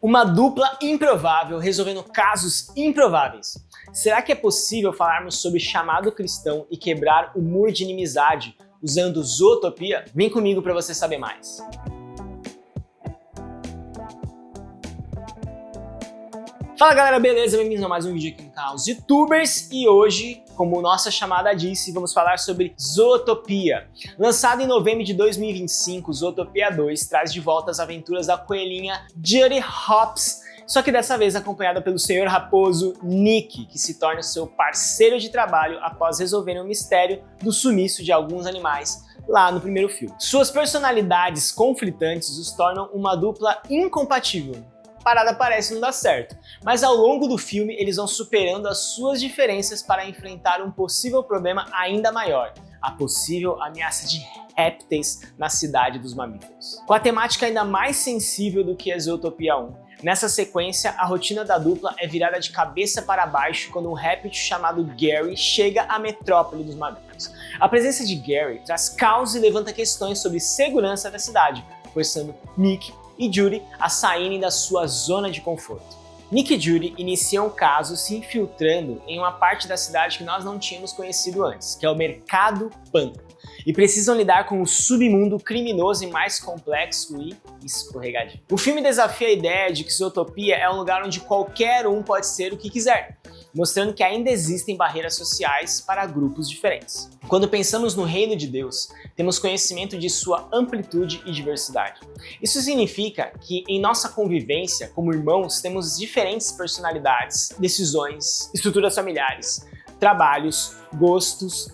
Uma dupla improvável resolvendo casos improváveis. Será que é possível falarmos sobre chamado cristão e quebrar o muro de inimizade usando zootopia? Vem comigo para você saber mais. Fala galera, beleza? Bem-vindos a mais um vídeo aqui no canal Os YouTubers e hoje, como nossa chamada disse, vamos falar sobre Zootopia. Lançado em novembro de 2025, Zootopia 2 traz de volta as aventuras da coelhinha Judy Hopps, só que dessa vez acompanhada pelo senhor raposo Nick, que se torna seu parceiro de trabalho após resolverem o mistério do sumiço de alguns animais lá no primeiro filme. Suas personalidades conflitantes os tornam uma dupla incompatível. Parada parece não dar certo, mas ao longo do filme eles vão superando as suas diferenças para enfrentar um possível problema ainda maior, a possível ameaça de répteis na cidade dos mamíferos. Com a temática ainda mais sensível do que a Zootopia 1, nessa sequência a rotina da dupla é virada de cabeça para baixo quando um réptil chamado Gary chega à metrópole dos mamíferos. A presença de Gary traz caos e levanta questões sobre segurança da cidade, forçando Nick e Judy a saírem da sua zona de conforto. Nick e Judy iniciam o caso se infiltrando em uma parte da cidade que nós não tínhamos conhecido antes, que é o Mercado Pântano, e precisam lidar com o submundo criminoso e mais complexo e escorregadio. O filme desafia a ideia de que Zootopia é um lugar onde qualquer um pode ser o que quiser, mostrando que ainda existem barreiras sociais para grupos diferentes. Quando pensamos no reino de Deus, temos conhecimento de sua amplitude e diversidade. Isso significa que em nossa convivência como irmãos temos diferentes personalidades, decisões, estruturas familiares, trabalhos, gostos,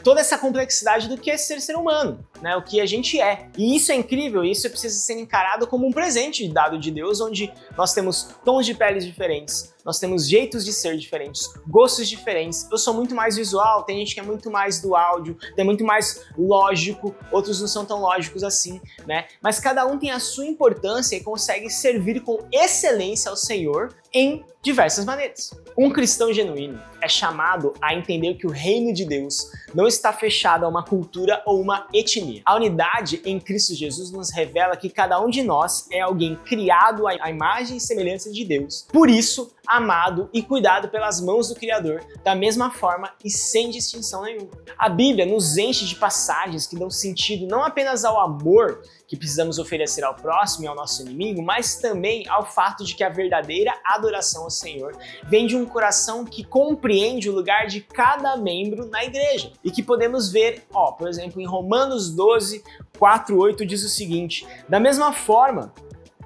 toda essa complexidade do que é ser humano, né? O que a gente é. E isso é incrível, isso precisa ser encarado como um presente dado de Deus, onde nós temos tons de peles diferentes, nós temos jeitos de ser diferentes, gostos diferentes. Eu sou muito mais visual, tem gente que é muito mais do áudio, tem muito mais lógico, outros não são tão lógicos assim, né? Mas cada um tem a sua importância e consegue servir com excelência ao Senhor em diversas maneiras. Um cristão genuíno é chamado a entender que o reino de Deus não está fechado a uma cultura ou uma etnia. A unidade em Cristo Jesus nos revela que cada um de nós é alguém criado à imagem e semelhança de Deus. Por isso, amado e cuidado pelas mãos do Criador, da mesma forma e sem distinção nenhuma. A Bíblia nos enche de passagens que dão sentido não apenas ao amor que precisamos oferecer ao próximo e ao nosso inimigo, mas também ao fato de que a verdadeira adoração ao Senhor vem de um coração que compreende o lugar de cada membro na igreja. E que podemos ver, por exemplo, em Romanos 12, 4, 8 diz o seguinte: da mesma forma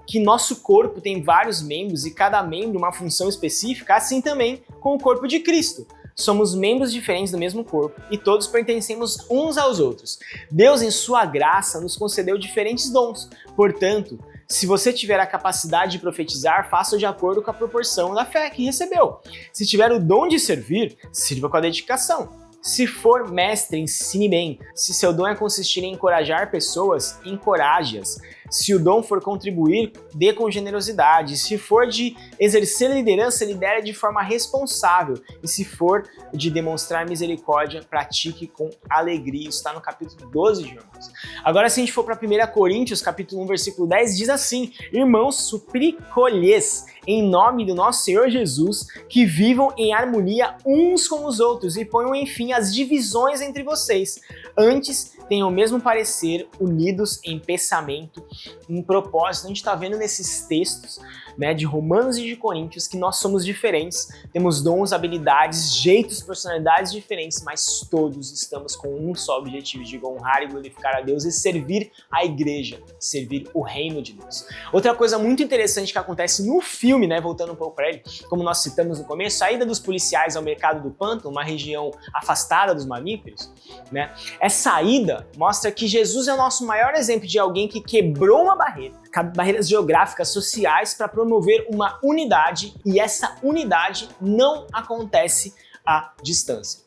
que nosso corpo tem vários membros e cada membro uma função específica, assim também com o corpo de Cristo. Somos membros diferentes do mesmo corpo e todos pertencemos uns aos outros. Deus, em sua graça, nos concedeu diferentes dons. Portanto, se você tiver a capacidade de profetizar, faça de acordo com a proporção da fé que recebeu. Se tiver o dom de servir, sirva com a dedicação. Se for mestre, ensine bem. Se seu dom é consistir em encorajar pessoas, encoraje-as. Se o dom for contribuir, dê com generosidade. Se for de exercer liderança, lidere de forma responsável. E se for de demonstrar misericórdia, pratique com alegria. Isso está no capítulo 12 de Romanos. Agora, se a gente for para 1 Coríntios, capítulo 1, versículo 10, diz assim: irmãos, suplico-lhes, em nome do nosso Senhor Jesus, que vivam em harmonia uns com os outros e ponham, enfim, as divisões entre vocês. Antes, tenham o mesmo parecer, unidos em pensamento, em propósito. A gente está vendo nesses textos, né, de Romanos e de Coríntios que nós somos diferentes, temos dons, habilidades, jeitos, personalidades diferentes, mas todos estamos com um só objetivo, de honrar e glorificar a Deus e servir a igreja, servir o reino de Deus. Outra coisa muito interessante que acontece no filme, né, voltando um pouco para ele, como nós citamos no começo, a ida dos policiais ao Mercado do Pântano, uma região afastada dos mamíferos, né, essa ida mostra que Jesus é o nosso maior exemplo de alguém que quebrou uma barreira, barreiras geográficas, sociais, para promover uma unidade, e essa unidade não acontece à distância.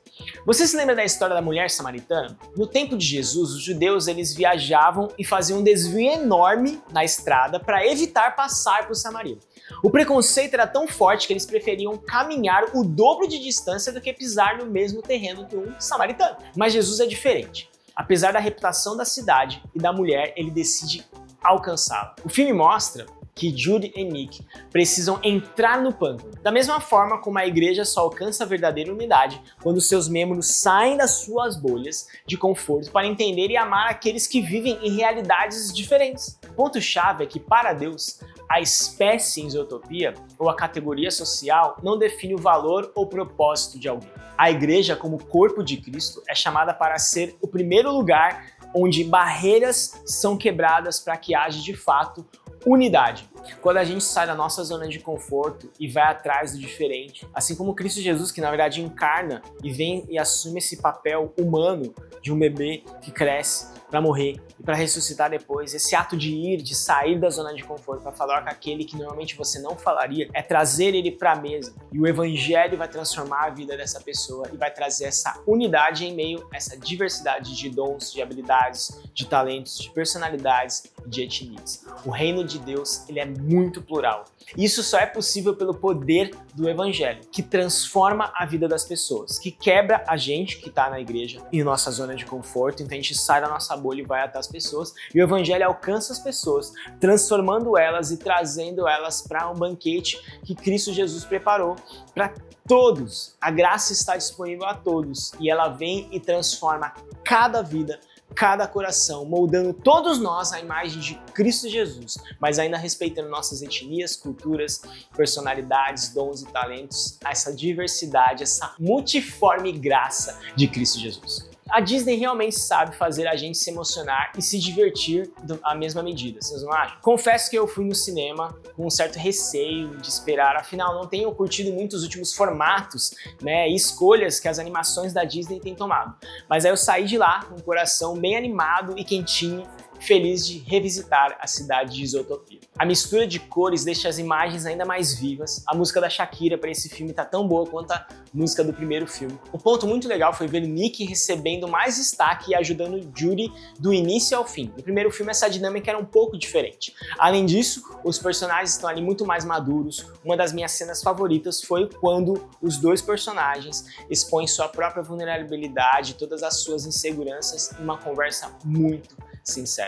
Você se lembra da história da mulher samaritana? No tempo de Jesus, os judeus eles viajavam e faziam um desvio enorme na estrada para evitar passar por Samaria. O preconceito era tão forte que eles preferiam caminhar o dobro de distância do que pisar no mesmo terreno que um samaritano. Mas Jesus é diferente. Apesar da reputação da cidade e da mulher, ele decide alcançá-la. O filme mostra que Judy e Nick precisam entrar no pântano. Da mesma forma como a igreja só alcança a verdadeira unidade quando seus membros saem das suas bolhas de conforto para entender e amar aqueles que vivem em realidades diferentes. O ponto-chave é que, para Deus, a espécie em Zootopia ou a categoria social não define o valor ou propósito de alguém. A igreja, como corpo de Cristo, é chamada para ser o primeiro lugar onde barreiras são quebradas para que haja de fato unidade. Quando a gente sai da nossa zona de conforto e vai atrás do diferente, assim como Cristo Jesus, que na verdade encarna e vem e assume esse papel humano de um bebê que cresce para morrer e para ressuscitar depois, esse ato de ir, de sair da zona de conforto para falar com aquele que normalmente você não falaria, é trazer ele para a mesa. E o evangelho vai transformar a vida dessa pessoa e vai trazer essa unidade em meio a essa diversidade de dons, de habilidades, de talentos, de personalidades e de etnias. O reino de Deus, ele é muito plural. Isso só é possível pelo poder do evangelho, que transforma a vida das pessoas, que quebra a gente que está na igreja em nossa zona de conforto, então a gente sai da nossa bolha e vai até as pessoas, e o evangelho alcança as pessoas, transformando elas e trazendo elas para um banquete que Cristo Jesus preparou para todos. A graça está disponível a todos e ela vem e transforma cada vida, cada coração, moldando todos nós à imagem de Cristo Jesus, mas ainda respeitando nossas etnias, culturas, personalidades, dons e talentos, essa diversidade, essa multiforme graça de Cristo Jesus. A Disney realmente sabe fazer a gente se emocionar e se divertir à mesma medida, vocês não acham? Confesso que eu fui no cinema com um certo receio de esperar, afinal não tenho curtido muito os últimos formatos, e escolhas que as animações da Disney têm tomado. Mas aí eu saí de lá com o coração bem animado e quentinho, feliz de revisitar a cidade de Zootopia. A mistura de cores deixa as imagens ainda mais vivas. A música da Shakira para esse filme tá tão boa quanto a música do primeiro filme. Um ponto muito legal foi ver Nick recebendo mais destaque e ajudando Judy do início ao fim. No primeiro filme essa dinâmica era um pouco diferente. Além disso, os personagens estão ali muito mais maduros. Uma das minhas cenas favoritas foi quando os dois personagens expõem sua própria vulnerabilidade, todas as suas inseguranças em uma conversa muito sincera.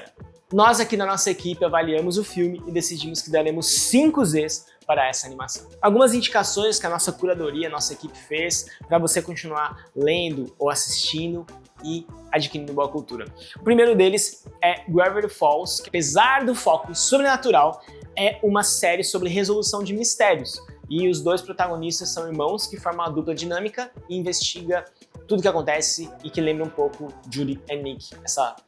Nós aqui na nossa equipe avaliamos o filme e decidimos que daremos 5 Zs para essa animação. Algumas indicações que a nossa curadoria, a nossa equipe fez para você continuar lendo ou assistindo e adquirindo boa cultura. O primeiro deles é Gravity Falls, que apesar do foco sobrenatural, é uma série sobre resolução de mistérios. E os dois protagonistas são irmãos que formam uma dupla dinâmica e investiga tudo que acontece e que lembra um pouco Judy e Nick,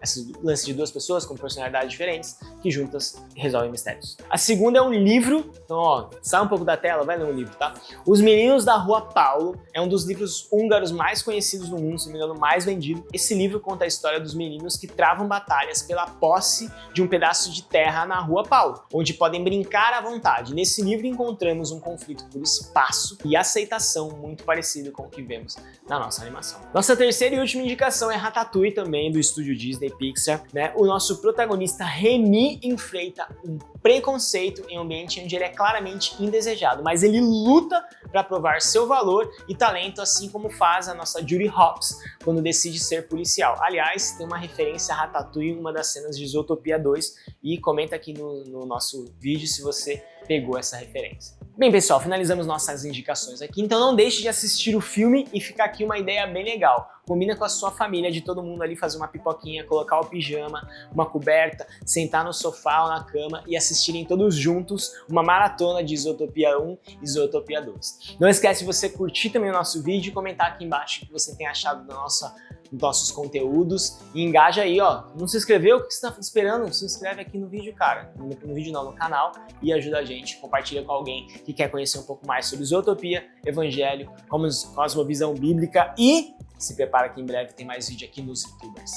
esse lance de duas pessoas com personalidades diferentes que juntas resolvem mistérios. A segunda é um livro, então sai um pouco da tela, vai ler um livro, tá? Os Meninos da Rua Paulo é um dos livros húngaros mais conhecidos no mundo, se não me engano, mais vendido. Esse livro conta a história dos meninos que travam batalhas pela posse de um pedaço de terra na Rua Paulo, onde podem brincar à vontade. Nesse livro encontramos um conflito por espaço e aceitação muito parecido com o que vemos na nossa animação. Nossa terceira e última indicação é Ratatouille, também do estúdio Disney Pixar, O nosso protagonista Remy enfrenta um preconceito em um ambiente onde ele é claramente indesejado, mas ele luta para provar seu valor e talento, assim como faz a nossa Judy Hopps quando decide ser policial. Aliás, tem uma referência a Ratatouille em uma das cenas de Zootopia 2 e comenta aqui no nosso vídeo se você pegou essa referência. Bem, pessoal, finalizamos nossas indicações aqui, então não deixe de assistir o filme e fica aqui uma ideia bem legal. Combina com a sua família, de todo mundo ali fazer uma pipoquinha, colocar o pijama, uma coberta, sentar no sofá ou na cama e assistirem todos juntos uma maratona de Zootopia 1 e Zootopia 2. Não esquece de você curtir também o nosso vídeo e comentar aqui embaixo o que você tem achado dos nossos conteúdos e engaja aí, não se inscreveu? O que você tá esperando? Se inscreve aqui no vídeo, cara. No vídeo não, no canal, e ajuda a gente, compartilha com alguém que quer conhecer um pouco mais sobre Zootopia, Evangelho, cosmovisão bíblica e se prepara que em breve tem mais vídeo aqui nos YouTubers.